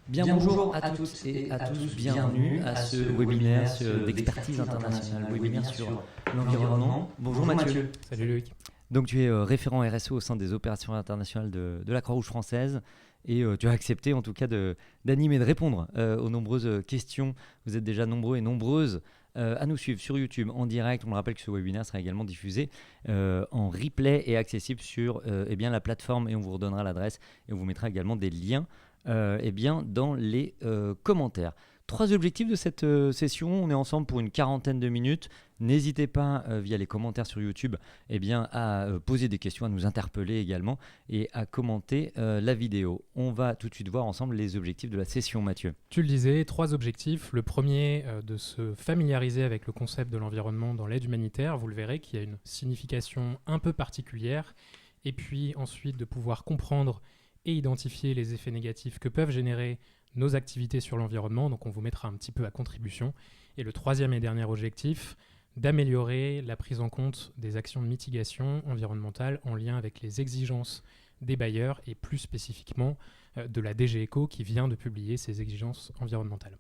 Bien bonjour à toutes et à tous, bienvenue à ce webinaire d'expertise internationale, webinaire sur l'environnement. Bonjour Mathieu. Salut Loïc. Donc tu es référent RSE au sein des opérations internationales de la Croix-Rouge française et tu as accepté en tout cas d'animer, de répondre aux nombreuses questions. Vous êtes déjà nombreux et nombreuses à nous suivre sur YouTube en direct. On me rappelle que ce webinaire sera également diffusé en replay et accessible sur la plateforme, et on vous redonnera l'adresse et on vous mettra également des liens dans les commentaires. 3 objectifs de cette session. On est ensemble pour une 40aine de minutes. N'hésitez pas via les commentaires sur YouTube à poser des questions, à nous interpeller également et à commenter la vidéo. On va tout de suite voir ensemble les objectifs de la session, Mathieu. Tu le disais, 3 objectifs. Le premier, de se familiariser avec le concept de l'environnement dans l'aide humanitaire. Vous le verrez, qui a une signification un peu particulière. Et puis ensuite, de pouvoir comprendre et identifier les effets négatifs que peuvent générer nos activités sur l'environnement. Donc on vous mettra un petit peu à contribution. Et le troisième et dernier objectif, d'améliorer la prise en compte des actions de mitigation environnementale en lien avec les exigences des bailleurs et plus spécifiquement de la DG ECO qui vient de publier ses exigences environnementales.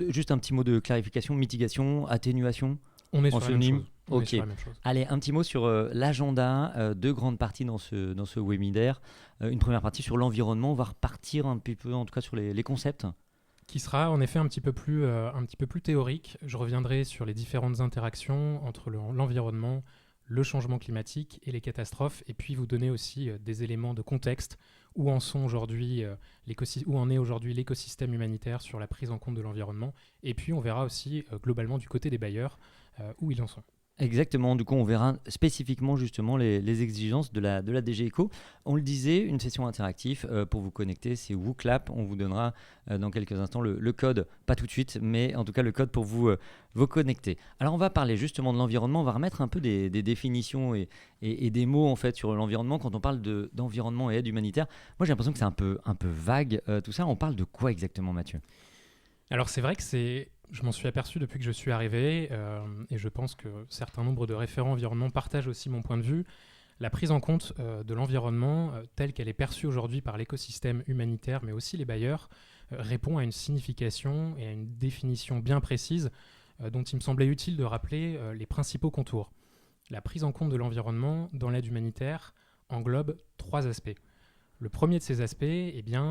Juste un petit mot de clarification, mitigation, atténuation. On est sur la même chose. Allez, un petit mot sur l'agenda, 2 grandes parties dans ce webinaire. Une première partie sur l'environnement, on va repartir un petit peu en tout cas sur les concepts. Qui sera en effet un petit peu plus théorique. Je reviendrai sur les différentes interactions entre l'environnement, le changement climatique et les catastrophes, et puis vous donner aussi des éléments de contexte où en est aujourd'hui l'écosystème humanitaire sur la prise en compte de l'environnement, et puis on verra aussi globalement du côté des bailleurs où ils en sont. Exactement, du coup on verra spécifiquement justement les exigences de la DG ECO. On le disait, une session interactive pour vous connecter, c'est WooClap. On vous donnera dans quelques instants le code, pas tout de suite, mais en tout cas le code pour vous connecter. Alors on va parler justement de l'environnement, on va remettre un peu des définitions et des mots en fait sur l'environnement. Quand on parle d'environnement et aide humanitaire, moi j'ai l'impression que c'est un peu vague tout ça. On parle de quoi exactement, Mathieu ? Alors c'est vrai que je m'en suis aperçu depuis que je suis arrivé et je pense que certains nombres de référents environnement partagent aussi mon point de vue. La prise en compte de l'environnement telle qu'elle est perçue aujourd'hui par l'écosystème humanitaire mais aussi les bailleurs répond à une signification et à une définition bien précise dont il me semblait utile de rappeler les principaux contours. La prise en compte de l'environnement dans l'aide humanitaire englobe 3 aspects. Le premier de ces aspects,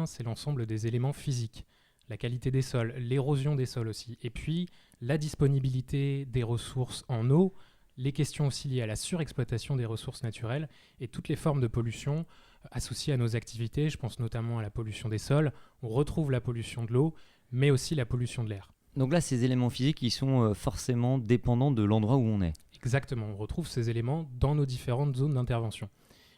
c'est l'ensemble des éléments physiques. La qualité des sols, l'érosion des sols aussi, et puis la disponibilité des ressources en eau, les questions aussi liées à la surexploitation des ressources naturelles et toutes les formes de pollution associées à nos activités. Je pense notamment à la pollution des sols. On retrouve la pollution de l'eau, mais aussi la pollution de l'air. Donc là, ces éléments physiques, ils sont forcément dépendants de l'endroit où on est. Exactement, on retrouve ces éléments dans nos différentes zones d'intervention.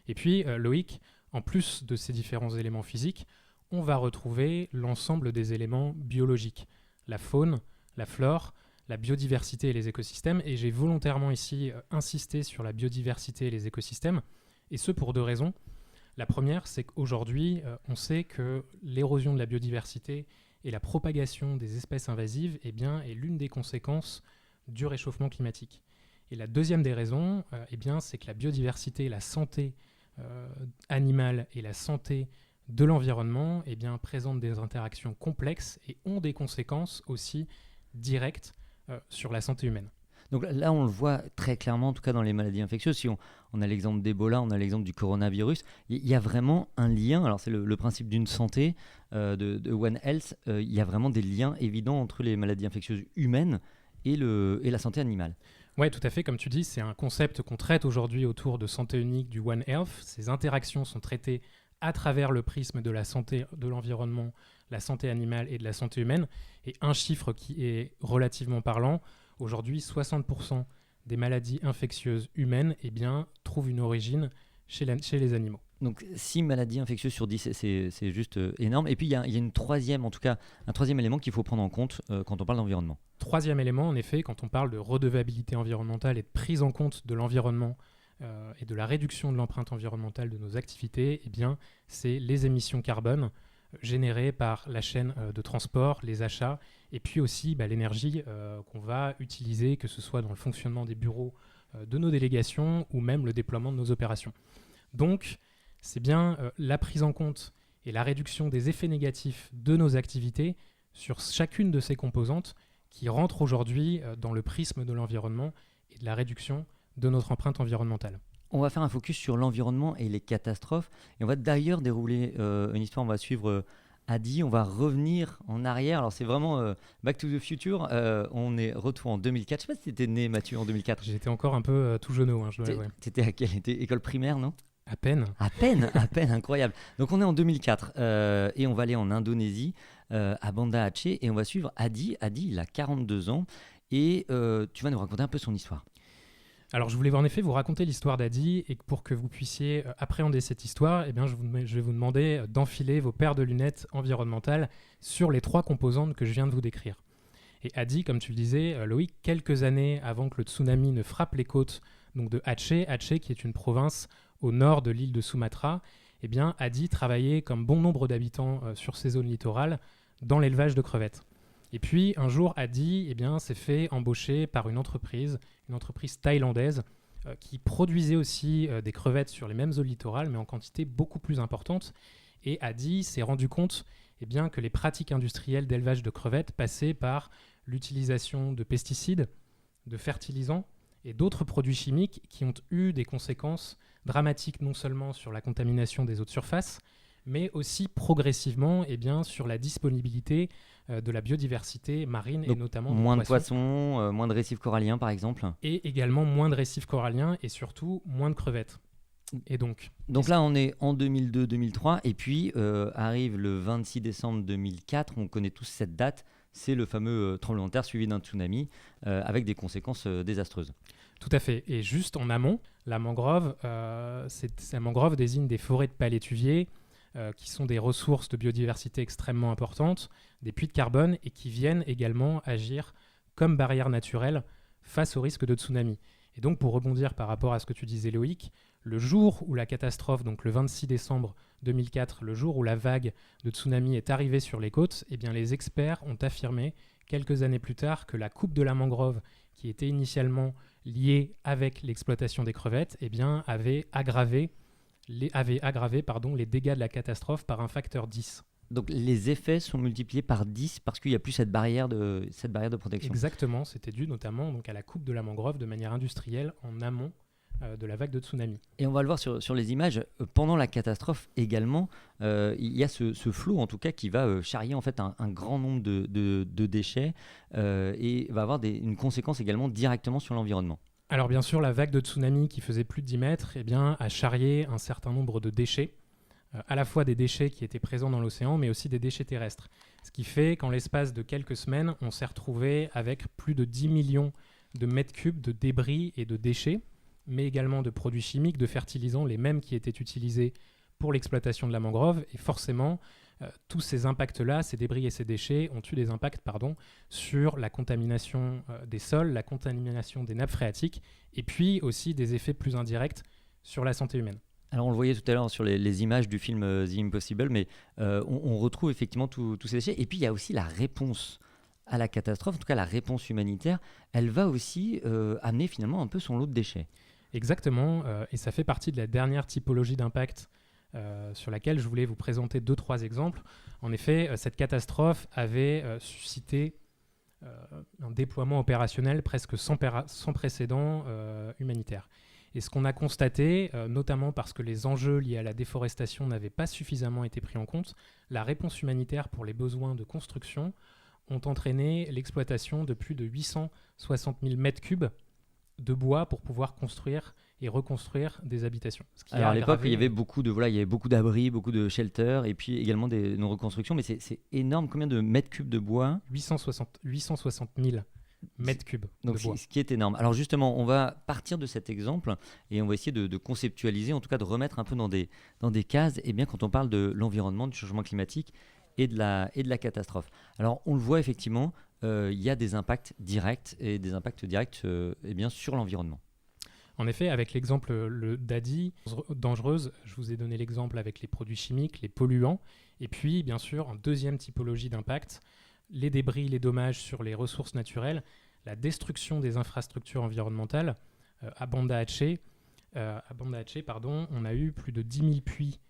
Et puis, Loïc, en plus de ces différents éléments physiques, on va retrouver l'ensemble des éléments biologiques, la faune, la flore, la biodiversité et les écosystèmes. Et j'ai volontairement ici insisté sur la biodiversité et les écosystèmes, et ce pour 2 raisons. La première, c'est qu'aujourd'hui, on sait que l'érosion de la biodiversité et la propagation des espèces invasives est l'une des conséquences du réchauffement climatique. Et la deuxième des raisons, c'est que la biodiversité, la santé animale et la santé de l'environnement présentent des interactions complexes et ont des conséquences aussi directes sur la santé humaine. Donc là, on le voit très clairement, en tout cas dans les maladies infectieuses. Si on a l'exemple d'Ebola, on a l'exemple du coronavirus, il y a vraiment un lien. Alors c'est le principe d'une santé, de One Health. Il y a vraiment des liens évidents entre les maladies infectieuses humaines et la santé animale. Oui, tout à fait. Comme tu dis, c'est un concept qu'on traite aujourd'hui autour de santé unique du One Health. Ces interactions sont traitées à travers le prisme de la santé de l'environnement, la santé animale et de la santé humaine. Et un chiffre qui est relativement parlant, aujourd'hui 60% des maladies infectieuses humaines trouvent une origine chez les animaux. Donc 6 maladies infectieuses sur 10, c'est juste énorme. Et puis il y a un troisième élément qu'il faut prendre en compte quand on parle d'environnement. Troisième élément, en effet, quand on parle de redevabilité environnementale et de prise en compte de l'environnement et de la réduction de l'empreinte environnementale de nos activités, c'est les émissions carbone générées par la chaîne de transport, les achats, et puis aussi l'énergie qu'on va utiliser, que ce soit dans le fonctionnement des bureaux de nos délégations ou même le déploiement de nos opérations. Donc, c'est bien la prise en compte et la réduction des effets négatifs de nos activités sur chacune de ces composantes qui rentrent aujourd'hui dans le prisme de l'environnement et de la réduction de notre empreinte environnementale. On va faire un focus sur l'environnement et les catastrophes. Et on va d'ailleurs dérouler une histoire. On va suivre Adi. On va revenir en arrière. Alors, c'est vraiment Back to the Future. On est retour en 2004. Je ne sais pas si tu étais né, Mathieu, en 2004. J'étais encore un peu tout jeuneau, je dois l'avouer. Tu étais à quelle école primaire, non ? À peine. À peine, incroyable. Donc, on est en 2004 et on va aller en Indonésie, à Banda Aceh. Et on va suivre Adi. Adi, il a 42 ans. Et tu vas nous raconter un peu son histoire. Alors, je voulais en effet vous raconter l'histoire d'Adi et pour que vous puissiez appréhender cette histoire, je vais vous demander d'enfiler vos paires de lunettes environnementales sur les 3 composantes que je viens de vous décrire. Et Adi, comme tu le disais, Loïc, quelques années avant que le tsunami ne frappe les côtes donc de Aceh qui est une province au nord de l'île de Sumatra, Adi travaillait comme bon nombre d'habitants sur ces zones littorales dans l'élevage de crevettes. Et puis, un jour, Adi s'est fait embaucher par une entreprise thaïlandaise qui produisait aussi des crevettes sur les mêmes eaux littorales, mais en quantité beaucoup plus importante. Et Adi s'est rendu compte que les pratiques industrielles d'élevage de crevettes passaient par l'utilisation de pesticides, de fertilisants et d'autres produits chimiques qui ont eu des conséquences dramatiques non seulement sur la contamination des eaux de surface, mais aussi progressivement sur la disponibilité de la biodiversité marine. Donc, et notamment moins de poissons, moins de récifs coralliens par exemple. Et également moins de récifs coralliens et surtout moins de crevettes. Et donc là on est en 2002-2003 et puis arrive le 26 décembre 2004, on connaît tous cette date, c'est le fameux tremblement de terre suivi d'un tsunami avec des conséquences désastreuses. Tout à fait. Et juste en amont, la mangrove désigne des forêts de palétuviers qui sont des ressources de biodiversité extrêmement importantes, des puits de carbone et qui viennent également agir comme barrière naturelle face au risque de tsunami. Et donc pour rebondir par rapport à ce que tu disais Loïc, le jour où la catastrophe, donc le 26 décembre 2004, le jour où la vague de tsunami est arrivée sur les côtes, les experts ont affirmé quelques années plus tard que la coupe de la mangrove, qui était initialement liée avec l'exploitation des crevettes, avait aggravé les dégâts de la catastrophe par un facteur 10. Donc les effets sont multipliés par 10 parce qu'il n'y a plus cette barrière de protection. Exactement, c'était dû notamment à la coupe de la mangrove de manière industrielle en amont de la vague de tsunami. Et on va le voir sur les images, pendant la catastrophe également, il y a ce flot en tout cas qui va charrier en fait un grand nombre de déchets et va avoir une conséquence également directement sur l'environnement. Alors bien sûr, la vague de tsunami qui faisait plus de 10 mètres a charrié un certain nombre de déchets, à la fois des déchets qui étaient présents dans l'océan, mais aussi des déchets terrestres. Ce qui fait qu'en l'espace de quelques semaines, on s'est retrouvé avec plus de 10 millions de mètres cubes de débris et de déchets, mais également de produits chimiques, de fertilisants, les mêmes qui étaient utilisés pour l'exploitation de la mangrove. Et forcément, tous ces impacts-là, ces débris et ces déchets, ont eu des impacts sur la contamination des sols, la contamination des nappes phréatiques, et puis aussi des effets plus indirects sur la santé humaine. Alors on le voyait tout à l'heure sur les images du film The Impossible, mais on retrouve effectivement tous ces déchets. Et puis il y a aussi la réponse à la catastrophe, en tout cas la réponse humanitaire, elle va aussi amener finalement un peu son lot de déchets. Exactement, et ça fait partie de la dernière typologie d'impact sur laquelle je voulais vous présenter 2-3 exemples. En effet, cette catastrophe avait suscité un déploiement opérationnel presque sans précédent humanitaire. Et ce qu'on a constaté, notamment parce que les enjeux liés à la déforestation n'avaient pas suffisamment été pris en compte, la réponse humanitaire pour les besoins de construction ont entraîné l'exploitation de plus de 860 000 mètres cubes de bois pour pouvoir construire et reconstruire des habitations. Alors à l'époque, il y avait beaucoup d'abris, beaucoup de shelters, et puis également des reconstructions, mais c'est énorme. Combien de mètres cubes de bois ? 860 000 mètres cubes de bois. Ce qui est énorme. Alors justement, on va partir de cet exemple et on va essayer de conceptualiser, en tout cas de remettre un peu dans des cases, quand on parle de l'environnement, du changement climatique et de la catastrophe. Alors on le voit effectivement, il y a des impacts directs et des impacts directs sur l'environnement. En effet, avec l'exemple d'Adi, dangereuse, je vous ai donné l'exemple avec les produits chimiques, les polluants, et puis bien sûr, en deuxième typologie d'impact, les débris, les dommages sur les ressources naturelles, la destruction des infrastructures environnementales. À Banda Aceh, on a eu plus de 10 000 puits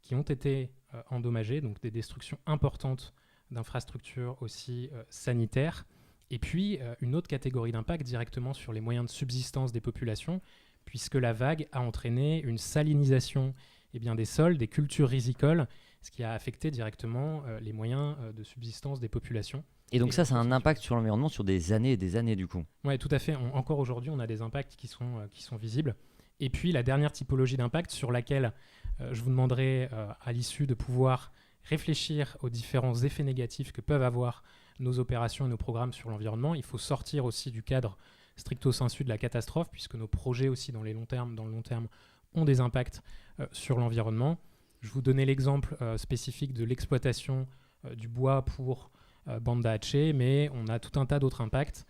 qui ont été endommagées, donc des destructions importantes d'infrastructures aussi sanitaires. Et puis, une autre catégorie d'impact directement sur les moyens de subsistance des populations, puisque la vague a entraîné une salinisation des sols, des cultures rizicoles, ce qui a affecté directement les moyens de subsistance des populations. Et donc ça a un impact sur l'environnement sur des années et des années du coup. Oui, tout à fait. Encore aujourd'hui, on a des impacts qui sont visibles. Et puis la dernière typologie d'impact sur laquelle je vous demanderai à l'issue de pouvoir réfléchir aux différents effets négatifs que peuvent avoir nos opérations et nos programmes sur l'environnement. Il faut sortir aussi du cadre stricto sensu de la catastrophe, puisque nos projets aussi dans le long terme ont des impacts sur l'environnement. Je vous donnais l'exemple spécifique de l'exploitation du bois pour Banda Aceh, mais on a tout un tas d'autres impacts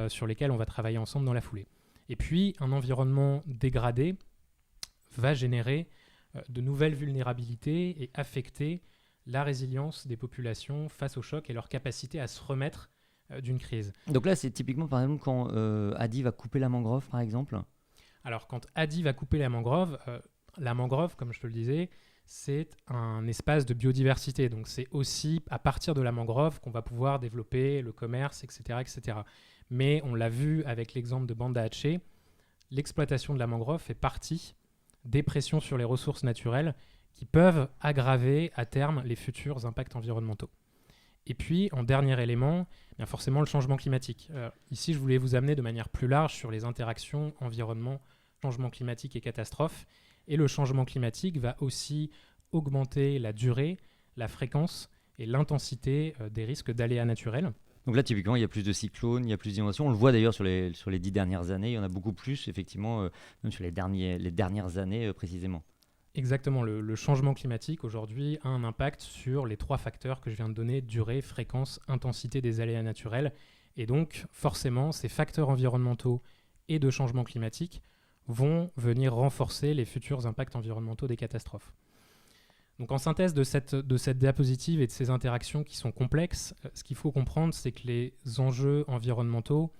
sur lesquels on va travailler ensemble dans la foulée. Et puis, un environnement dégradé va générer de nouvelles vulnérabilités et affecter la résilience des populations face au choc et leur capacité à se remettre d'une crise. Donc là, c'est typiquement, par exemple, quand Adi va couper la mangrove, par exemple. Alors, quand Adi va couper la mangrove, comme je te le disais, c'est un espace de biodiversité. Donc, c'est aussi à partir de la mangrove qu'on va pouvoir développer le commerce, etc., etc. Mais on l'a vu avec l'exemple de Banda Aceh, l'exploitation de la mangrove fait partie des pressions sur les ressources naturelles qui peuvent aggraver à terme les futurs impacts environnementaux. Et puis, en dernier élément, bien forcément le changement climatique. Ici, je voulais vous amener de manière plus large sur les interactions environnement, changement climatique et catastrophe. Et le changement climatique va aussi augmenter la durée, la fréquence et l'intensité des risques d'aléas naturels. Donc là, typiquement, il y a plus de cyclones, il y a plus d'inondations. On le voit d'ailleurs sur les 10 dernières années. Il y en a beaucoup plus, effectivement, même sur les dernières années précisément. Exactement. Le changement climatique, aujourd'hui, a un impact sur les 3 facteurs que je viens de donner, durée, fréquence, intensité des aléas naturels. Et donc, forcément, ces facteurs environnementaux et de changement climatique vont venir renforcer les futurs impacts environnementaux des catastrophes. Donc en synthèse de cette diapositive et de ces interactions qui sont complexes, ce qu'il faut comprendre, c'est que les enjeux environnementaux,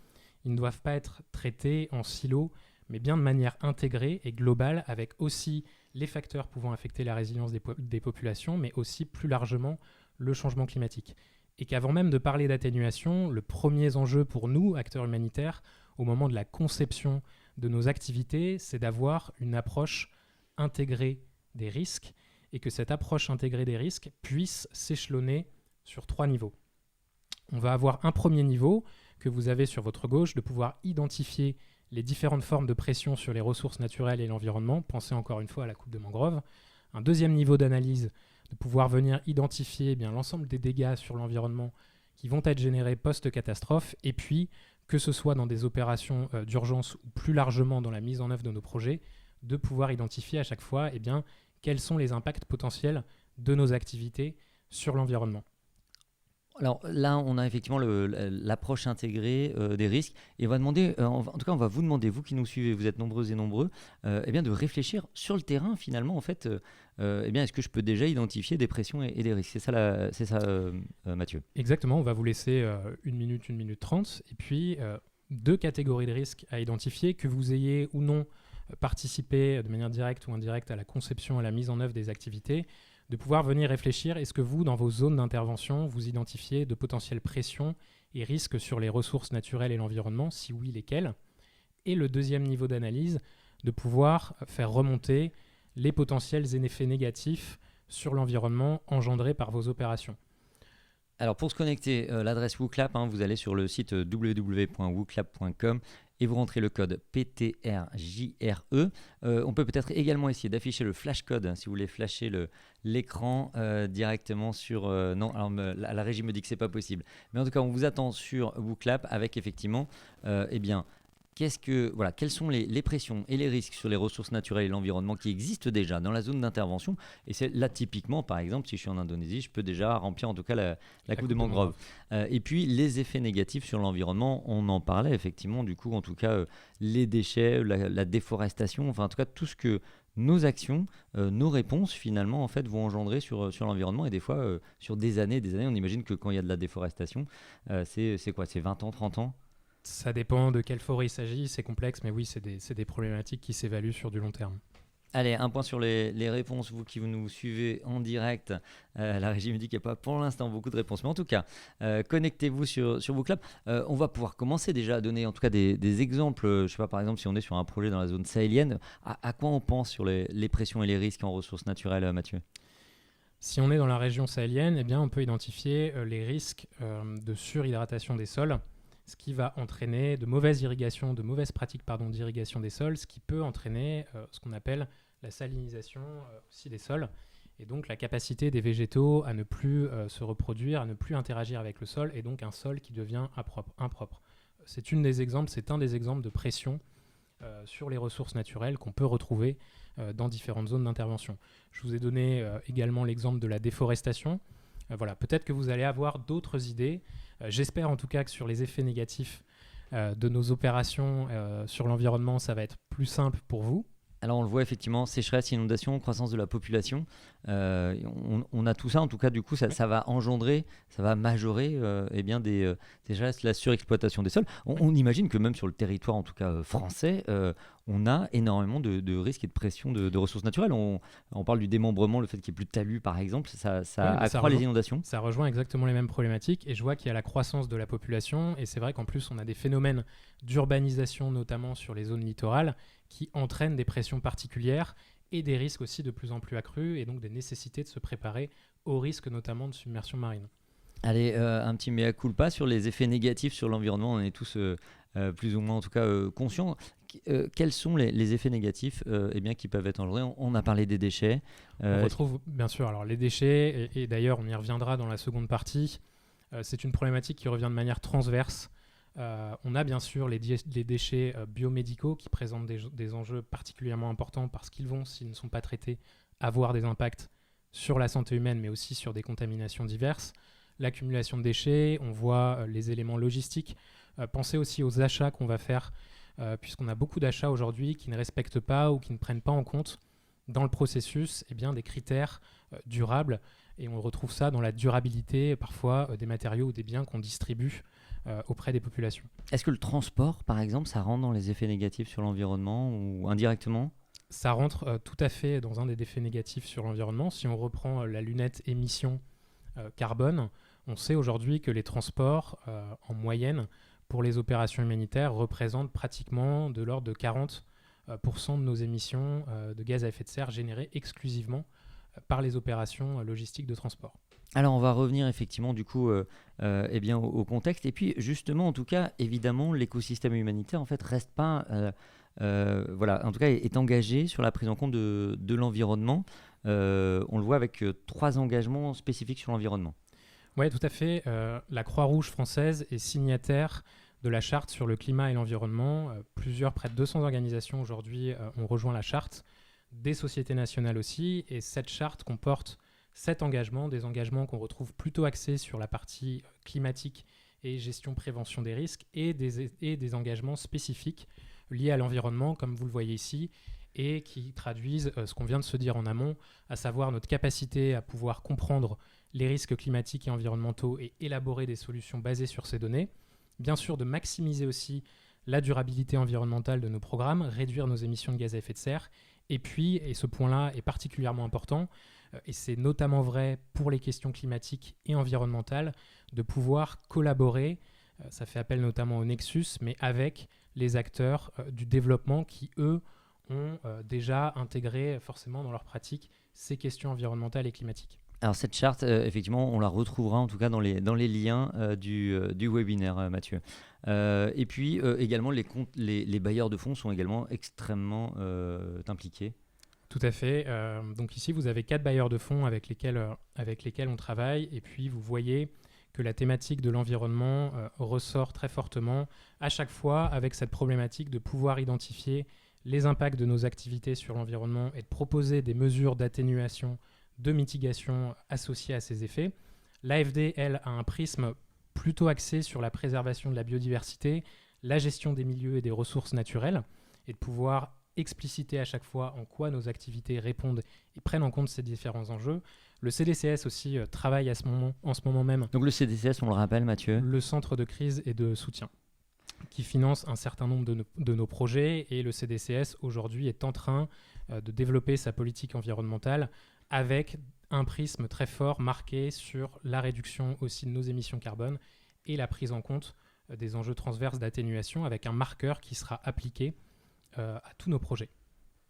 ils ne doivent pas être traités en silo, mais bien de manière intégrée et globale, avec aussi les facteurs pouvant affecter la résilience des populations, mais aussi plus largement le changement climatique. Et qu'avant même de parler d'atténuation, le premier enjeu pour nous, acteurs humanitaires, au moment de la conception de nos activités, c'est d'avoir une approche intégrée des risques, et que cette approche intégrée des risques puisse s'échelonner sur 3 niveaux. On va avoir un premier niveau que vous avez sur votre gauche, de pouvoir identifier les différentes formes de pression sur les ressources naturelles et l'environnement. Pensez encore une fois à la coupe de mangrove. Un deuxième niveau d'analyse, de pouvoir venir identifier l'ensemble des dégâts sur l'environnement qui vont être générés post-catastrophe, et puis, que ce soit dans des opérations d'urgence ou plus largement dans la mise en œuvre de nos projets, de pouvoir identifier à chaque fois quels sont les impacts potentiels de nos activités sur l'environnement. Alors là, on a effectivement l'approche intégrée des risques, et on va demander, en tout cas, on va vous demander, vous qui nous suivez, vous êtes nombreuses et nombreux, de réfléchir sur le terrain finalement. En fait, est-ce que je peux déjà identifier des pressions et des risques ? C'est ça, Mathieu. Exactement. On va vous laisser 1 minute 30, et puis 2 catégories de risques à identifier, que vous ayez ou non participé de manière directe ou indirecte à la conception et à la mise en œuvre des activités, de pouvoir venir réfléchir, est-ce que vous, dans vos zones d'intervention, vous identifiez de potentielles pressions et risques sur les ressources naturelles et l'environnement, si oui, lesquels ? Et le deuxième niveau d'analyse, de pouvoir faire remonter les potentiels effets négatifs sur l'environnement engendrés par vos opérations. Alors pour se connecter, l'adresse WooClap, vous allez sur le site www.wooclap.com et vous rentrez le code PTRJRE. On peut peut-être également essayer d'afficher le flash code si vous voulez flasher l'écran directement sur... non, alors la régie me dit que c'est pas possible. Mais en tout cas, on vous attend sur WooClap avec effectivement, quelles sont les pressions et les risques sur les ressources naturelles et l'environnement qui existent déjà dans la zone d'intervention. Et c'est là typiquement, par exemple, si je suis en Indonésie, je peux déjà remplir en tout cas la coupe de mangrove. Et puis les effets négatifs sur l'environnement, on en parlait effectivement, du coup en tout cas les déchets, la déforestation, enfin en tout cas tout ce que nos actions, nos réponses finalement en fait vont engendrer sur l'environnement, et des fois sur des années, on imagine que quand il y a de la déforestation, c'est quoi, c'est 20 ans, 30 ans? Ça dépend de quelle forêt il s'agit, c'est complexe, mais oui, c'est des problématiques qui s'évaluent sur du long terme. Allez, un point sur les réponses, vous qui nous suivez en direct. La régie me dit qu'il n'y a pas pour l'instant beaucoup de réponses. Mais en tout cas, connectez-vous sur Booklab. On va pouvoir commencer déjà à donner en tout cas des exemples. Je ne sais pas, par exemple, si on est sur un projet dans la zone sahélienne, à quoi on pense sur les pressions et les risques en ressources naturelles, Mathieu? Si on est dans la région sahélienne, eh bien, on peut identifier les risques de surhydratation des sols, ce qui va entraîner de mauvaises pratiques d'irrigation des sols, ce qui peut entraîner ce qu'on appelle la salinisation aussi des sols, et donc la capacité des végétaux à ne plus se reproduire, à ne plus interagir avec le sol, et donc un sol qui devient impropre. C'est un des exemples de pression sur les ressources naturelles qu'on peut retrouver dans différentes zones d'intervention. Je vous ai donné également l'exemple de la déforestation. Voilà, peut-être que vous allez avoir d'autres idées. J'espère en tout cas que sur les effets négatifs de nos opérations sur l'environnement, ça va être plus simple pour vous. Alors on le voit effectivement, sécheresse, inondation, croissance de la population, on a tout ça, en tout cas du coup ça va engendrer, ça va majorer déjà la surexploitation des sols. On imagine que même sur le territoire en tout cas français, on a énormément de risques et de pression de ressources naturelles. On parle du démembrement, le fait qu'il n'y ait plus de talus par exemple, ça accroît les inondations. Ça rejoint exactement les mêmes problématiques et je vois qu'il y a la croissance de la population et c'est vrai qu'en plus on a des phénomènes d'urbanisation notamment sur les zones littorales qui entraînent des pressions particulières et des risques aussi de plus en plus accrus et donc des nécessités de se préparer aux risques notamment de submersion marine. Allez, un petit mea culpa sur les effets négatifs sur l'environnement, on est tous plus ou moins en tout cas conscients. Quels sont les effets négatifs qui peuvent être engendrés? On a parlé des déchets. On retrouve bien sûr alors, les déchets et d'ailleurs on y reviendra dans la seconde partie. C'est une problématique qui revient de manière transverse. On a bien sûr les déchets biomédicaux qui présentent des enjeux particulièrement importants parce qu'ils vont, s'ils ne sont pas traités, avoir des impacts sur la santé humaine mais aussi sur des contaminations diverses. L'accumulation de déchets, on voit les éléments logistiques. Pensez aussi aux achats qu'on va faire puisqu'on a beaucoup d'achats aujourd'hui qui ne respectent pas ou qui ne prennent pas en compte dans le processus des critères durables et on retrouve ça dans la durabilité parfois des matériaux ou des biens qu'on distribue auprès des populations. Est-ce que le transport, par exemple, ça rentre dans les effets négatifs sur l'environnement ou indirectement? Ça rentre tout à fait dans un des effets négatifs sur l'environnement. Si on reprend la lunette émission carbone, on sait aujourd'hui que les transports, en moyenne, pour les opérations humanitaires, représentent pratiquement de l'ordre de 40% de nos émissions de gaz à effet de serre générées exclusivement par les opérations logistiques de transport. Alors on va revenir effectivement du coup au contexte et puis justement en tout cas évidemment l'écosystème humanitaire en fait reste pas en tout cas est engagé sur la prise en compte de l'environnement. On le voit avec 3 engagements spécifiques sur l'environnement. Oui, tout à fait. La Croix-Rouge française est signataire de la charte sur le climat et l'environnement. Près de 200 organisations aujourd'hui ont rejoint la charte, des sociétés nationales aussi, et cette charte comporte 7 engagements, des engagements qu'on retrouve plutôt axés sur la partie climatique et gestion-prévention des risques, et des engagements spécifiques liés à l'environnement, comme vous le voyez ici, et qui traduisent ce qu'on vient de se dire en amont, à savoir notre capacité à pouvoir comprendre les risques climatiques et environnementaux et élaborer des solutions basées sur ces données. Bien sûr, de maximiser aussi la durabilité environnementale de nos programmes, réduire nos émissions de gaz à effet de serre, et puis, et ce point-là est particulièrement important, et c'est notamment vrai pour les questions climatiques et environnementales, de pouvoir collaborer, ça fait appel notamment au Nexus, mais avec les acteurs du développement qui, eux, ont déjà intégré forcément dans leur pratique ces questions environnementales et climatiques. Alors cette charte, effectivement, on la retrouvera en tout cas dans les liens du webinaire, Mathieu. Et puis également, les bailleurs de fonds sont également extrêmement impliqués. Tout à fait. Donc ici, vous avez 4 bailleurs de fonds avec lesquels on travaille. Et puis, vous voyez que la thématique de l'environnement ressort très fortement à chaque fois avec cette problématique de pouvoir identifier les impacts de nos activités sur l'environnement et de proposer des mesures d'atténuation, de mitigation associées à ces effets. L'AFD, elle, a un prisme plutôt axé sur la préservation de la biodiversité, la gestion des milieux et des ressources naturelles, et de pouvoir expliciter à chaque fois en quoi nos activités répondent et prennent en compte ces différents enjeux. Le CDCS aussi travaille en ce moment même. Donc le CDCS, on le rappelle, Mathieu. Le Centre de crise et de soutien. qui finance un certain nombre de nos projets, et le CDCS aujourd'hui est en train de développer sa politique environnementale avec un prisme très fort marqué sur la réduction aussi de nos émissions carbone et la prise en compte des enjeux transverses d'atténuation avec un marqueur qui sera appliqué à tous nos projets.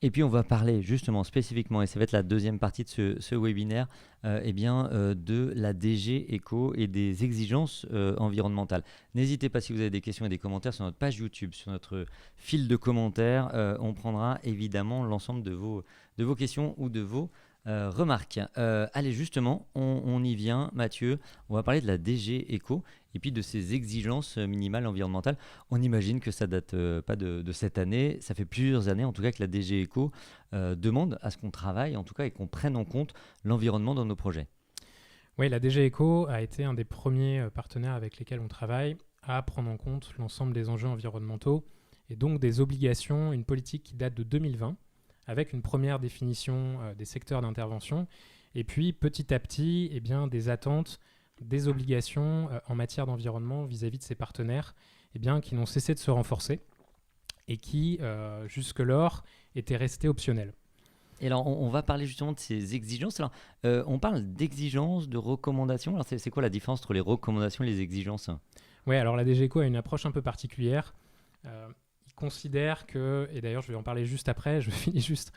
Et puis on va parler justement spécifiquement, et ça va être la deuxième partie de ce webinaire, de la DG Eco et des exigences environnementales. N'hésitez pas, si vous avez des questions et des commentaires sur notre page YouTube, sur notre fil de commentaires, on prendra évidemment l'ensemble de vos questions ou de vos remarques. Allez, justement, on y vient, Mathieu. On va parler de la DG Eco et puis de ces exigences minimales environnementales. On imagine que ça date pas de cette année. Ça fait plusieurs années, en tout cas, que la DG Eco demande à ce qu'on travaille, en tout cas, et qu'on prenne en compte l'environnement dans nos projets. Oui, la DG Eco a été un des premiers partenaires avec lesquels on travaille à prendre en compte l'ensemble des enjeux environnementaux et donc des obligations, une politique qui date de 2020, avec une première définition des secteurs d'intervention, et puis petit à petit, des attentes, des obligations en matière d'environnement vis-à-vis de ces partenaires qui n'ont cessé de se renforcer et qui, jusque-lors, étaient restés optionnels. Et alors, on va parler justement de ces exigences. Alors, on parle d'exigences, de recommandations. Alors, c'est quoi la différence entre les recommandations et les exigences ? Oui, alors la DG Eco a une approche un peu particulière. Il considère que, et d'ailleurs je vais en parler juste après, je finis juste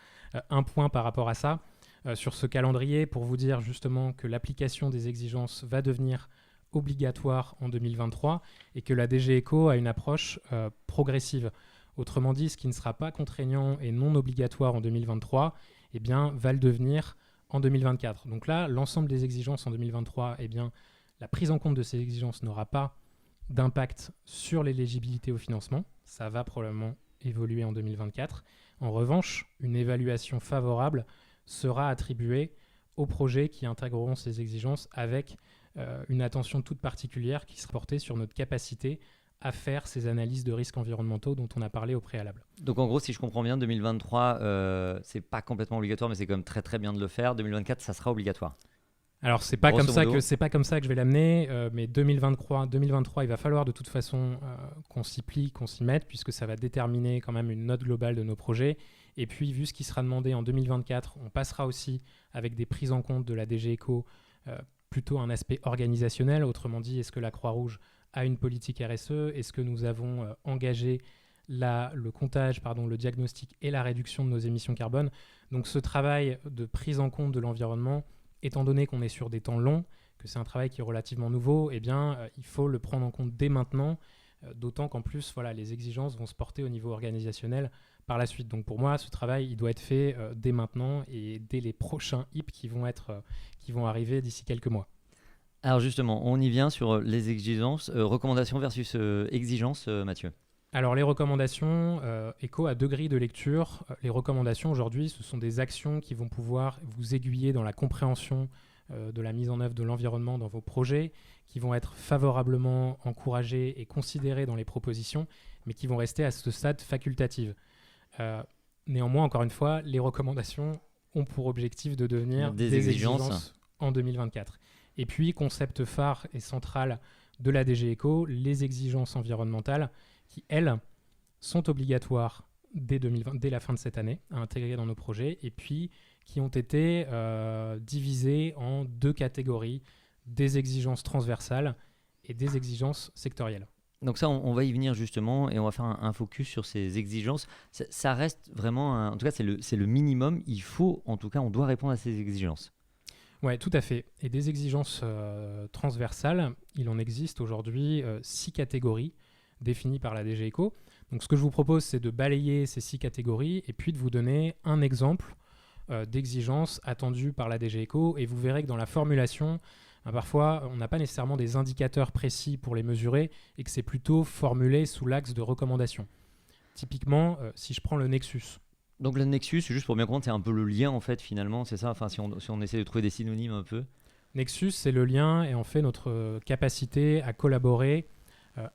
un point par rapport à ça, sur ce calendrier pour vous dire justement que l'application des exigences va devenir obligatoire en 2023 et que la DG Eco a une approche progressive. Autrement dit, ce qui ne sera pas contraignant et non obligatoire en 2023, va le devenir en 2024. Donc là, l'ensemble des exigences en 2023, la prise en compte de ces exigences n'aura pas d'impact sur l'éligibilité au financement. Ça va probablement évoluer en 2024. En revanche, une évaluation favorable sera attribuée aux projets qui intégreront ces exigences avec une attention toute particulière qui sera portée sur notre capacité à faire ces analyses de risques environnementaux dont on a parlé au préalable. Donc en gros, si je comprends bien, 2023, c'est pas complètement obligatoire, mais c'est quand même très très bien de le faire. 2024, ça sera obligatoire. Alors c'est pas comme ça que je vais l'amener, mais 2023, il va falloir de toute façon qu'on s'y plie, qu'on s'y mette, puisque ça va déterminer quand même une note globale de nos projets. Et puis vu ce qui sera demandé en 2024, on passera aussi avec des prises en compte de la DG Eco, plutôt un aspect organisationnel. Autrement dit, est-ce que la Croix-Rouge a une politique RSE ? Est-ce que nous avons engagé le comptage, le diagnostic et la réduction de nos émissions carbone ? Donc ce travail de prise en compte de l'environnement, étant donné qu'on est sur des temps longs, que c'est un travail qui est relativement nouveau, il faut le prendre en compte dès maintenant, d'autant qu'en plus, les exigences vont se porter au niveau organisationnel par la suite. Donc pour moi, ce travail, il doit être fait dès maintenant et dès les prochains HIP qui vont arriver d'ici quelques mois. Alors justement, on y vient sur les exigences, recommandations versus exigences, Mathieu. Alors les recommandations, Eco a 2 grilles de lecture. Les recommandations aujourd'hui, ce sont des actions qui vont pouvoir vous aiguiller dans la compréhension de la mise en œuvre de l'environnement dans vos projets, qui vont être favorablement encouragées et considérées dans les propositions, mais qui vont rester à ce stade facultatives. Néanmoins, encore une fois, les recommandations ont pour objectif de devenir des exigences en 2024. Et puis, concept phare et central de la DG Eco, les exigences environnementales qui, elles, sont obligatoires dès la fin de cette année à intégrer dans nos projets et puis qui ont été divisées en 2 catégories, des exigences transversales et des exigences sectorielles. Donc ça, on va y venir justement et on va faire un focus sur ces exigences. Ça reste vraiment, en tout cas, c'est le minimum. Il faut, en tout cas, on doit répondre à ces exigences. Oui, tout à fait. Et des exigences transversales, il en existe aujourd'hui 6 catégories définies par la DG Eco. Donc ce que je vous propose, c'est de balayer ces 6 catégories et puis de vous donner un exemple d'exigence attendue par la DG Eco. Et vous verrez que dans la formulation, parfois, on n'a pas nécessairement des indicateurs précis pour les mesurer et que c'est plutôt formulé sous l'axe de recommandation. Typiquement, si je prends le Nexus. Donc le Nexus, juste pour bien comprendre, c'est un peu le lien en fait finalement, c'est ça, enfin si on essaie de trouver des synonymes un peu. Nexus, c'est le lien et en fait notre capacité à collaborer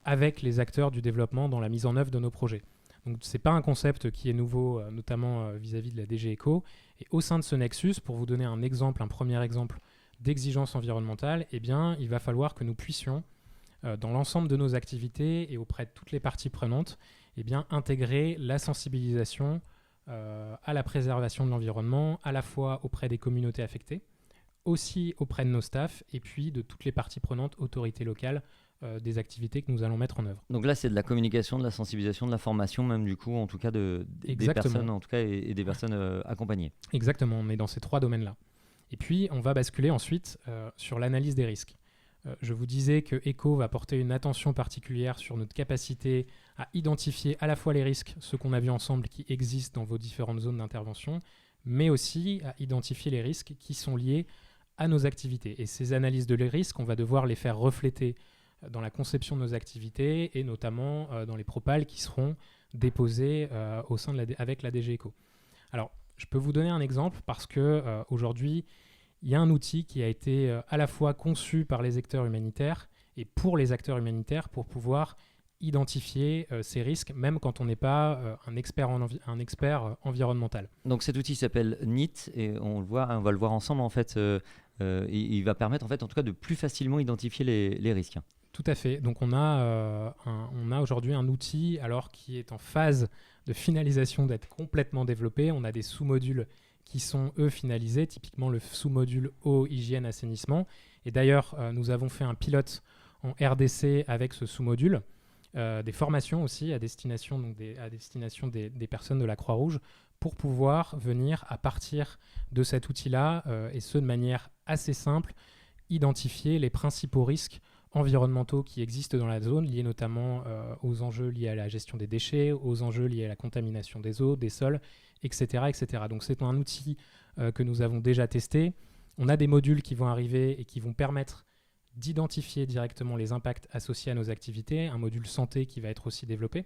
avec les acteurs du développement dans la mise en œuvre de nos projets. Donc c'est pas un concept qui est nouveau, notamment vis-à-vis de la DG Eco. Et au sein de ce Nexus, pour vous donner un premier exemple d'exigence environnementale, il va falloir que nous puissions dans l'ensemble de nos activités et auprès de toutes les parties prenantes, eh bien, intégrer la sensibilisation à la préservation de l'environnement, à la fois auprès des communautés affectées, aussi auprès de nos staffs et puis de toutes les parties prenantes, autorités locales, des activités que nous allons mettre en œuvre. Donc là, c'est de la communication, de la sensibilisation, de la formation même du coup, en tout cas des personnes en tout cas, et des personnes accompagnées. Exactement, on est dans ces 3 domaines-là. Et puis, on va basculer ensuite sur l'analyse des risques. Je vous disais que ECO va porter une attention particulière sur notre capacité à identifier à la fois les risques, ceux qu'on a vus ensemble qui existent dans vos différentes zones d'intervention, mais aussi à identifier les risques qui sont liés à nos activités. Et ces analyses de les risques, on va devoir les faire refléter dans la conception de nos activités et notamment dans les propals qui seront déposés avec la DG ECO. Alors, je peux vous donner un exemple parce qu'aujourd'hui, il y a un outil qui a été à la fois conçu par les acteurs humanitaires et pour les acteurs humanitaires pour pouvoir identifier ces risques, même quand on n'est pas un expert environnemental. Donc cet outil s'appelle NIT et on va le voir ensemble en fait. Il va permettre en fait, en tout cas, de plus facilement identifier les risques. Tout à fait. Donc on a aujourd'hui un outil qui est en phase de finalisation d'être complètement développé. On a des sous-modules qui sont, eux, finalisés, typiquement le sous-module eau, hygiène, assainissement. Et d'ailleurs, nous avons fait un pilote en RDC avec ce sous-module, des formations aussi à destination des personnes de la Croix-Rouge pour pouvoir venir, à partir de cet outil-là, et ce de manière assez simple, identifier les principaux risques environnementaux qui existent dans la zone, liés notamment aux enjeux liés à la gestion des déchets, aux enjeux liés à la contamination des eaux, des sols, etc. etc. Donc c'est un outil que nous avons déjà testé. On a des modules qui vont arriver et qui vont permettre d'identifier directement les impacts associés à nos activités, un module santé qui va être aussi développé.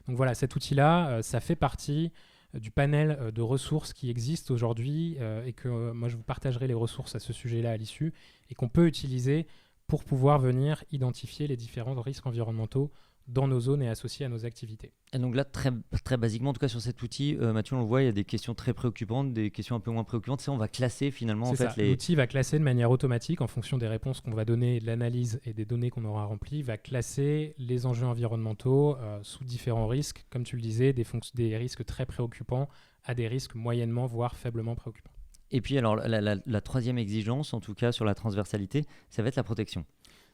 Donc voilà, cet outil-là, ça fait partie du panel de ressources qui existent aujourd'hui et que moi je vous partagerai les ressources à ce sujet-là à l'issue et qu'on peut utiliser pour pouvoir venir identifier les différents risques environnementaux dans nos zones et associés à nos activités. Et donc là, très, très basiquement, en tout cas sur cet outil, Mathieu, on le voit, il y a des questions très préoccupantes, des questions un peu moins préoccupantes. On va classer finalement L'outil va classer de manière automatique en fonction des réponses qu'on va donner, de l'analyse et des données qu'on aura remplies, va classer les enjeux environnementaux sous différents risques, comme tu le disais, des risques très préoccupants à des risques moyennement, voire faiblement préoccupants. Et puis alors la troisième exigence, en tout cas sur la transversalité, ça va être la protection.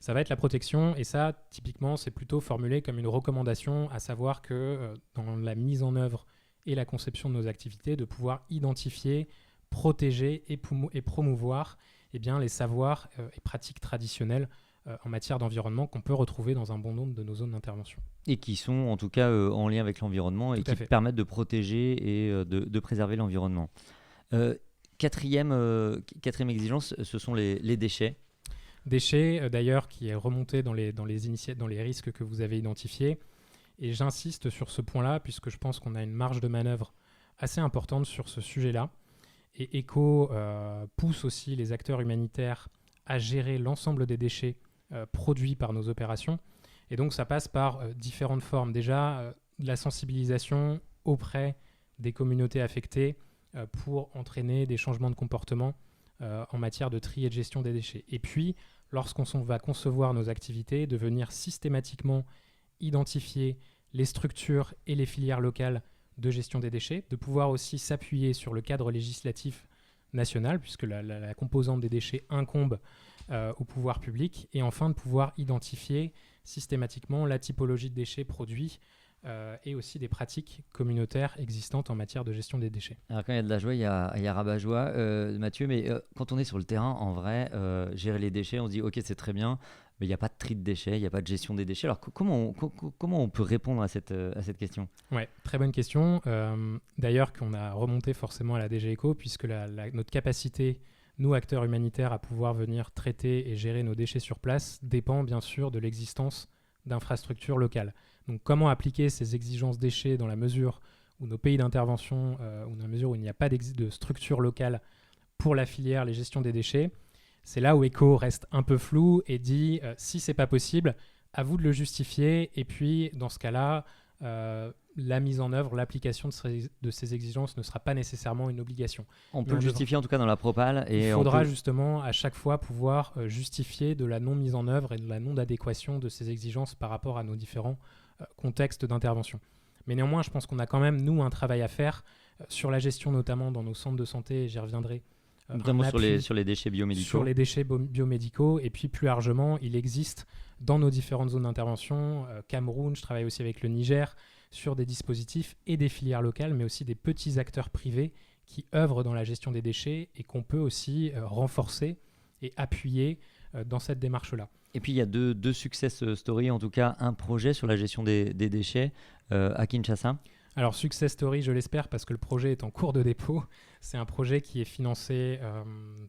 Ça va être la protection et ça, typiquement, c'est plutôt formulé comme une recommandation, à savoir que dans la mise en œuvre et la conception de nos activités, de pouvoir identifier, protéger et promouvoir les savoirs et pratiques traditionnelles en matière d'environnement qu'on peut retrouver dans un bon nombre de nos zones d'intervention. Et qui sont en tout cas en lien avec l'environnement et qui permettent de protéger et de préserver l'environnement. Quatrième exigence, ce sont les déchets. Déchets, d'ailleurs, qui est remonté dans les risques que vous avez identifiés. Et j'insiste sur ce point-là, puisque je pense qu'on a une marge de manœuvre assez importante sur ce sujet-là. Et ECO pousse aussi les acteurs humanitaires à gérer l'ensemble des déchets produits par nos opérations. Et donc, ça passe par différentes formes. Déjà, de la sensibilisation auprès des communautés affectées pour entraîner des changements de comportement en matière de tri et de gestion des déchets. Et puis, lorsqu'on va concevoir nos activités, de venir systématiquement identifier les structures et les filières locales de gestion des déchets, de pouvoir aussi s'appuyer sur le cadre législatif national, puisque la composante des déchets incombe au pouvoir public, et enfin de pouvoir identifier systématiquement la typologie de déchets produits et aussi des pratiques communautaires existantes en matière de gestion des déchets. Alors quand il y a de la joie, il y a rabat-joie, Mathieu, mais quand on est sur le terrain, en vrai, gérer les déchets, on se dit ok, c'est très bien, mais il n'y a pas de tri de déchets, il n'y a pas de gestion des déchets. Alors comment on peut répondre à cette question ? Ouais, très bonne question. D'ailleurs, qu'on a remonté forcément à la DG ECO, puisque notre capacité, nous acteurs humanitaires, à pouvoir venir traiter et gérer nos déchets sur place dépend bien sûr de l'existence d'infrastructures locales. Donc comment appliquer ces exigences déchets dans la mesure où nos pays d'intervention, ou dans la mesure où il n'y a pas de structure locale pour la filière, les gestions des déchets, c'est là où ECO reste un peu flou et dit si c'est pas possible, à vous de le justifier et puis dans ce cas-là, la mise en œuvre, l'application de ces exigences ne sera pas nécessairement une obligation. On peut le justifier en tout cas dans la propale. Il faudra justement à chaque fois pouvoir justifier de la non-mise en œuvre et de la non-adéquation de ces exigences par rapport à nos différents contextes d'intervention. Mais néanmoins, je pense qu'on a quand même, nous, un travail à faire sur la gestion, notamment dans nos centres de santé, et j'y reviendrai. Notamment sur les déchets biomédicaux. Sur les déchets biomédicaux. Et puis plus largement, il existe dans nos différentes zones d'intervention, Cameroun, je travaille aussi avec le Niger, sur des dispositifs et des filières locales, mais aussi des petits acteurs privés qui œuvrent dans la gestion des déchets et qu'on peut aussi renforcer et appuyer dans cette démarche-là. Et puis il y a deux success stories, en tout cas un projet sur la gestion des déchets à Kinshasa. Alors success story, je l'espère, parce que le projet est en cours de dépôt. C'est un projet qui est financé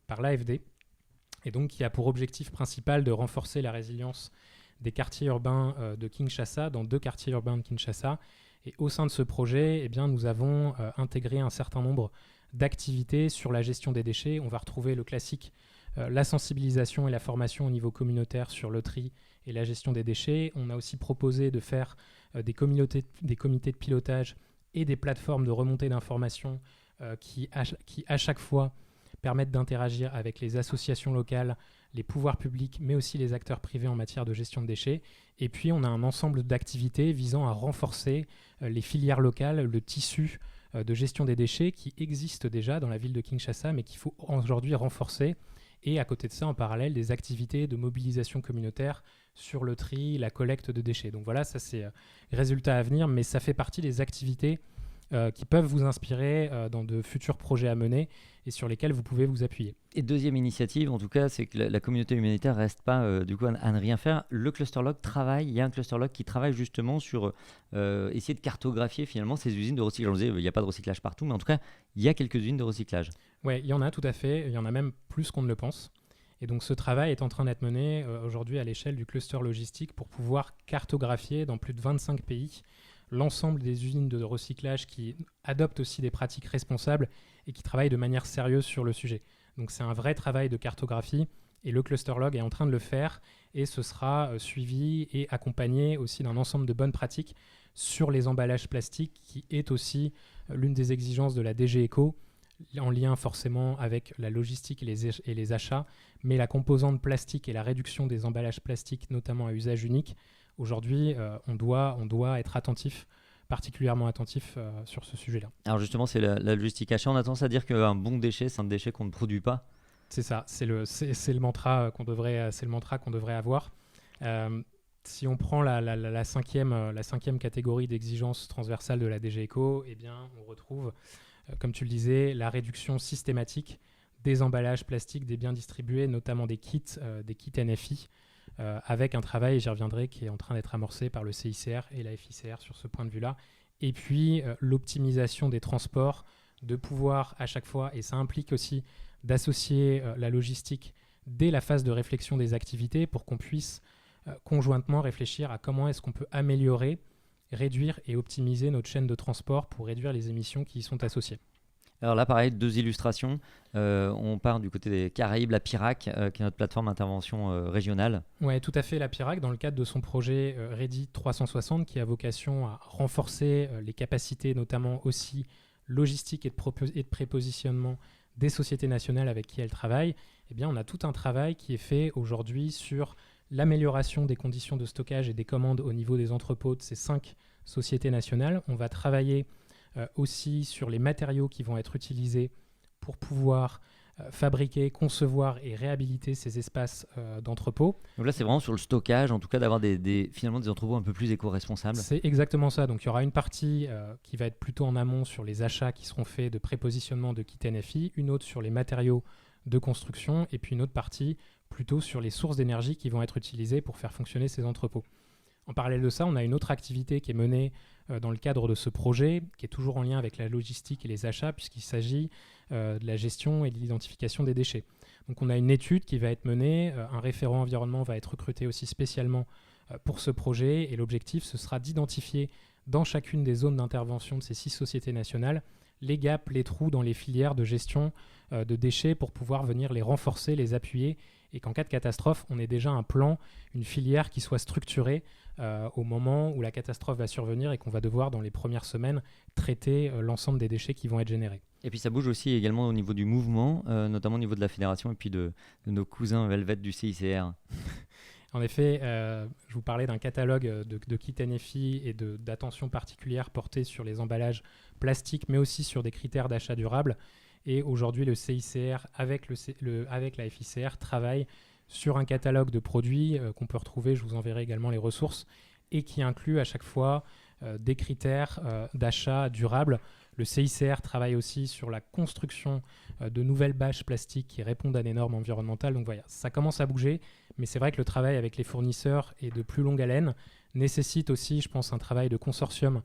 par l'AFD et donc qui a pour objectif principal de renforcer la résilience des quartiers urbains de Kinshasa, dans 2 quartiers urbains de Kinshasa. Et au sein de ce projet, eh bien, nous avons intégré un certain nombre d'activités sur la gestion des déchets. On va retrouver le classique, la sensibilisation et la formation au niveau communautaire sur le tri et la gestion des déchets. On a aussi proposé de faire des comités de pilotage et des plateformes de remontée d'informations qui, à chaque fois, permettent d'interagir avec les associations locales, les pouvoirs publics, mais aussi les acteurs privés en matière de gestion de déchets. Et puis, on a un ensemble d'activités visant à renforcer les filières locales, le tissu de gestion des déchets qui existe déjà dans la ville de Kinshasa, mais qu'il faut aujourd'hui renforcer. Et à côté de ça, en parallèle, des activités de mobilisation communautaire sur le tri, la collecte de déchets. Donc voilà, ça c'est résultat à venir, mais ça fait partie des activités qui peuvent vous inspirer dans de futurs projets à mener et sur lesquels vous pouvez vous appuyer. Et deuxième initiative, en tout cas, c'est que la communauté humanitaire ne reste pas du coup à ne rien faire. Le Clusterlock travaille, il y a un Clusterlock qui travaille justement sur essayer de cartographier finalement ces usines de recyclage. On disait, il n'y a pas de recyclage partout, mais en tout cas, il y a quelques usines de recyclage. Oui, il y en a tout à fait, il y en a même plus qu'on ne le pense. Et donc ce travail est en train d'être mené aujourd'hui à l'échelle du cluster logistique pour pouvoir cartographier dans plus de 25 pays l'ensemble des usines de recyclage qui adoptent aussi des pratiques responsables et qui travaillent de manière sérieuse sur le sujet. Donc c'est un vrai travail de cartographie et le Clusterlog est en train de le faire et ce sera suivi et accompagné aussi d'un ensemble de bonnes pratiques sur les emballages plastiques qui est aussi l'une des exigences de la DG Eco, en lien forcément avec la logistique et les achats, mais la composante plastique et la réduction des emballages plastiques, notamment à usage unique. Aujourd'hui, on doit être attentif, particulièrement attentif sur ce sujet-là. Alors justement, c'est la logistique achat. On a tendance à dire qu'un bon déchet, c'est un déchet qu'on ne produit pas. C'est ça, c'est le mantra qu'on devrait avoir. Si on prend la cinquième catégorie d'exigences transversales de la DG Eco, eh bien, on retrouve, comme tu le disais, la réduction systématique des emballages plastiques des biens distribués, notamment des kits NFI, avec un travail, j'y reviendrai, qui est en train d'être amorcé par le CICR et la FICR sur ce point de vue-là. Et puis, l'optimisation des transports, de pouvoir à chaque fois, et ça implique aussi d'associer la logistique dès la phase de réflexion des activités pour qu'on puisse conjointement réfléchir à comment est-ce qu'on peut améliorer, réduire et optimiser notre chaîne de transport pour réduire les émissions qui y sont associées. Alors là, pareil, 2 illustrations. On part du côté des Caraïbes, la PIRAC, qui est notre plateforme d'intervention régionale. Oui, tout à fait, la PIRAC, dans le cadre de son projet Ready 360, qui a vocation à renforcer les capacités, notamment aussi logistiques et de prépositionnement des sociétés nationales avec qui elle travaille. Eh bien, on a tout un travail qui est fait aujourd'hui sur l'amélioration des conditions de stockage et des commandes au niveau des entrepôts de ces 5 sociétés nationales. On va travailler aussi sur les matériaux qui vont être utilisés pour pouvoir fabriquer, concevoir et réhabiliter ces espaces d'entrepôt. Donc là, c'est vraiment sur le stockage, en tout cas d'avoir finalement des entrepôts un peu plus éco-responsables. C'est exactement ça. Donc il y aura une partie qui va être plutôt en amont sur les achats qui seront faits de prépositionnement de kits NFI, une autre sur les matériaux de construction et puis une autre partie plutôt sur les sources d'énergie qui vont être utilisées pour faire fonctionner ces entrepôts. En parallèle de ça, on a une autre activité qui est menée dans le cadre de ce projet, qui est toujours en lien avec la logistique et les achats, puisqu'il s'agit de la gestion et de l'identification des déchets. Donc on a une étude qui va être menée, un référent environnement va être recruté aussi spécialement pour ce projet, et l'objectif, ce sera d'identifier dans chacune des zones d'intervention de ces 6 sociétés nationales les gaps, les trous dans les filières de gestion de déchets pour pouvoir venir les renforcer, les appuyer, et qu'en cas de catastrophe, on ait déjà un plan, une filière qui soit structurée au moment où la catastrophe va survenir et qu'on va devoir, dans les premières semaines, traiter l'ensemble des déchets qui vont être générés. Et puis ça bouge aussi également au niveau du mouvement, notamment au niveau de la fédération et puis de nos cousins Velvet du CICR. En effet, je vous parlais d'un catalogue de kits NFI et d'attention particulière portée sur les emballages plastiques, mais aussi sur des critères d'achat durable. Et aujourd'hui, le CICR, avec la FICR, travaille sur un catalogue de produits qu'on peut retrouver, je vous enverrai également les ressources, et qui inclut à chaque fois des critères d'achat durable. Le CICR travaille aussi sur la construction de nouvelles bâches plastiques qui répondent à des normes environnementales. Donc voilà, ça commence à bouger, mais c'est vrai que le travail avec les fournisseurs est de plus longue haleine, nécessite aussi, je pense, un travail de consortium,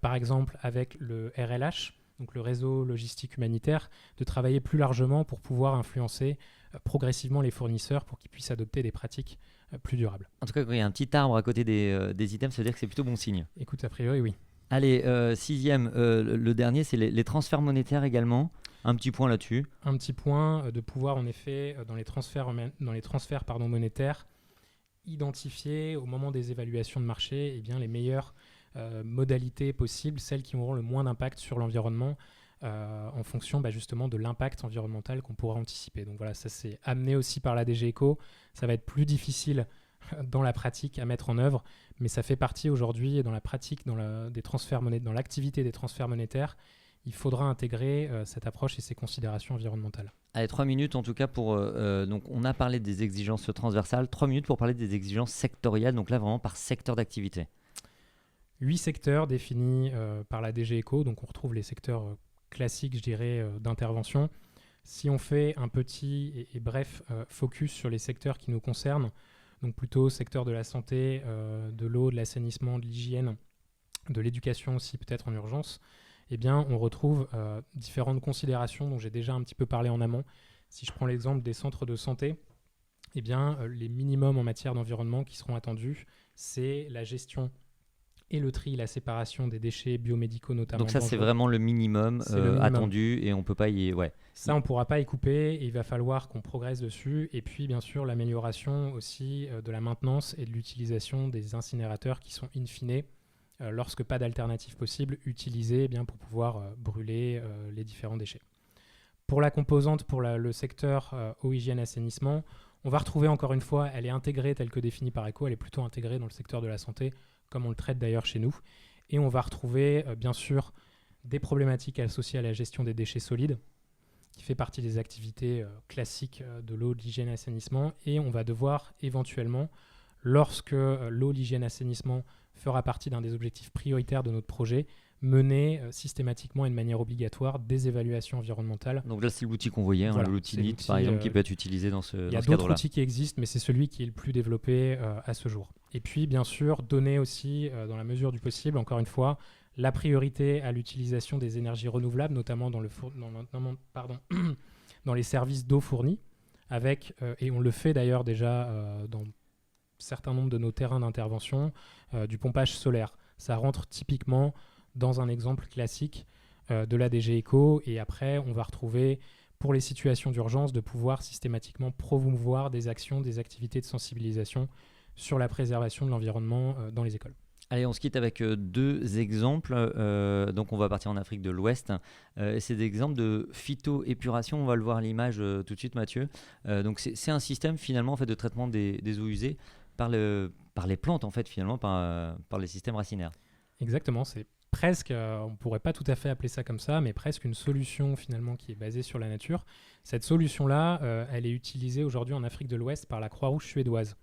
par exemple avec le RLH, donc le réseau logistique humanitaire, de travailler plus largement pour pouvoir influencer progressivement les fournisseurs pour qu'ils puissent adopter des pratiques plus durables. En tout cas, quand il y a un petit arbre à côté des items, ça veut dire que c'est plutôt bon signe. Écoute, a priori, oui. Allez, sixième, le dernier, c'est les transferts monétaires également. Un petit point là-dessus. Un petit point de pouvoir, en effet, dans les transferts monétaires, identifier au moment des évaluations de marché les meilleures modalités possibles, celles qui auront le moins d'impact sur l'environnement en fonction justement de l'impact environnemental qu'on pourra anticiper. Donc voilà, ça c'est amené aussi par la DG Eco. Ça va être plus difficile dans la pratique à mettre en œuvre, mais ça fait partie aujourd'hui dans la pratique, dans l'activité des transferts monétaires. Il faudra intégrer cette approche et ces considérations environnementales. Allez, 3 minutes en tout cas pour... donc on a parlé des exigences transversales, 3 minutes pour parler des exigences sectorielles, donc là vraiment par secteur d'activité. 8 secteurs définis par la DG Eco, donc on retrouve les secteurs classiques, je dirais, d'intervention. Si on fait un petit et bref focus sur les secteurs qui nous concernent, donc plutôt secteur de la santé, de l'eau, de l'assainissement, de l'hygiène, de l'éducation aussi peut-être en urgence, on retrouve différentes considérations dont j'ai déjà un petit peu parlé en amont. Si je prends l'exemple des centres de santé, les minimums en matière d'environnement qui seront attendus, c'est la gestion et le tri, la séparation des déchets biomédicaux notamment. Donc ça c'est vraiment le minimum, attendu et on peut pas y... Ouais. Ça on pourra pas y couper et il va falloir qu'on progresse dessus. Et puis bien sûr l'amélioration aussi de la maintenance et de l'utilisation des incinérateurs qui sont in fine, lorsque pas d'alternative possible, utilisés pour pouvoir brûler les différents déchets. Pour la composante, pour le secteur eau, hygiène, assainissement, on va retrouver encore une fois, elle est intégrée telle que définie par ECO, elle est plutôt intégrée dans le secteur de la santé, comme on le traite d'ailleurs chez nous. Et on va retrouver bien sûr des problématiques associées à la gestion des déchets solides, qui fait partie des activités classiques de l'eau, de l'hygiène et assainissement. Et on va devoir éventuellement, lorsque l'eau, l'hygiène et assainissement fera partie d'un des objectifs prioritaires de notre projet, mener systématiquement et de manière obligatoire des évaluations environnementales. Donc là, c'est l'outil qu'on voyait, voilà, l'outil NIT par exemple, qui peut être utilisé dans ce cadre-là. Il y a d'autres outils qui existent, mais c'est celui qui est le plus développé à ce jour. Et puis, bien sûr, donner aussi, dans la mesure du possible, encore une fois, la priorité à l'utilisation des énergies renouvelables, notamment dans les services d'eau fournis, et on le fait d'ailleurs déjà dans un certain nombre de nos terrains d'intervention, du pompage solaire. Ça rentre typiquement dans un exemple classique de la DG Eco, et après, on va retrouver, pour les situations d'urgence, de pouvoir systématiquement promouvoir des actions, des activités de sensibilisation sur la préservation de l'environnement dans les écoles. Allez, on se quitte avec 2 exemples. Donc, on va partir en Afrique de l'Ouest. C'est des exemples de phytoépuration. On va le voir à l'image tout de suite, Mathieu. Donc, c'est un système finalement en fait, de traitement des eaux usées par les plantes, en fait, finalement, par les systèmes racinaires. Exactement. C'est presque, on ne pourrait pas tout à fait appeler ça comme ça, mais presque une solution finalement qui est basée sur la nature. Cette solution-là, elle est utilisée aujourd'hui en Afrique de l'Ouest par la Croix-Rouge suédoise.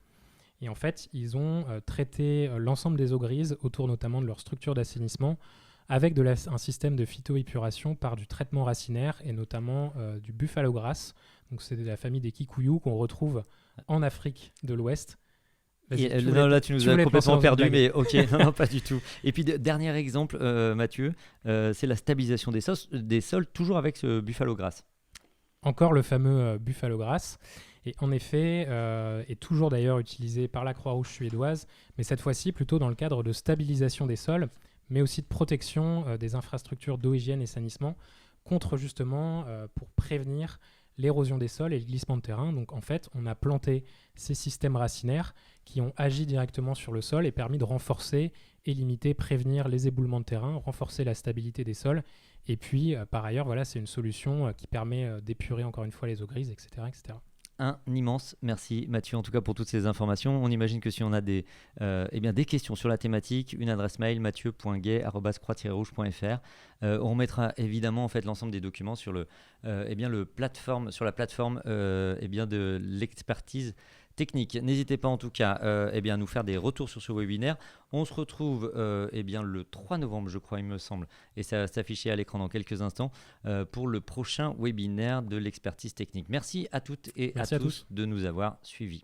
Et en fait, ils ont traité l'ensemble des eaux grises autour notamment de leur structure d'assainissement avec un système de phytoépuration par du traitement racinaire et notamment du buffalo grass. Donc c'est de la famille des kikuyu qu'on retrouve en Afrique de l'Ouest. Là, tu nous as complètement perdu, mais ok, non, pas du tout. Et puis, dernier exemple, Mathieu, c'est la stabilisation des sols, toujours avec ce buffalo grass. Encore le fameux buffalo grass. Et en effet, est toujours d'ailleurs utilisé par la Croix-Rouge suédoise, mais cette fois-ci plutôt dans le cadre de stabilisation des sols, mais aussi de protection des infrastructures d'eau, hygiène et assainissement contre justement pour prévenir l'érosion des sols et le glissement de terrain. Donc en fait, on a planté ces systèmes racinaires qui ont agi directement sur le sol et permis de renforcer et limiter, prévenir les éboulements de terrain, renforcer la stabilité des sols. Et puis, par ailleurs, voilà, c'est une solution qui permet d'épurer encore une fois les eaux grises, etc., etc. Un immense merci Mathieu en tout cas pour toutes ces informations. On imagine que si on a des questions sur la thématique, une adresse mail mathieu.gay@croix-rouge.fr. On mettra évidemment en fait l'ensemble des documents sur la plateforme de l'expertise technique. N'hésitez pas en tout cas à nous faire des retours sur ce webinaire. On se retrouve le 3 novembre je crois il me semble et ça va s'afficher à l'écran dans quelques instants pour le prochain webinaire de l'expertise technique. Merci à toutes et à tous de nous avoir suivis.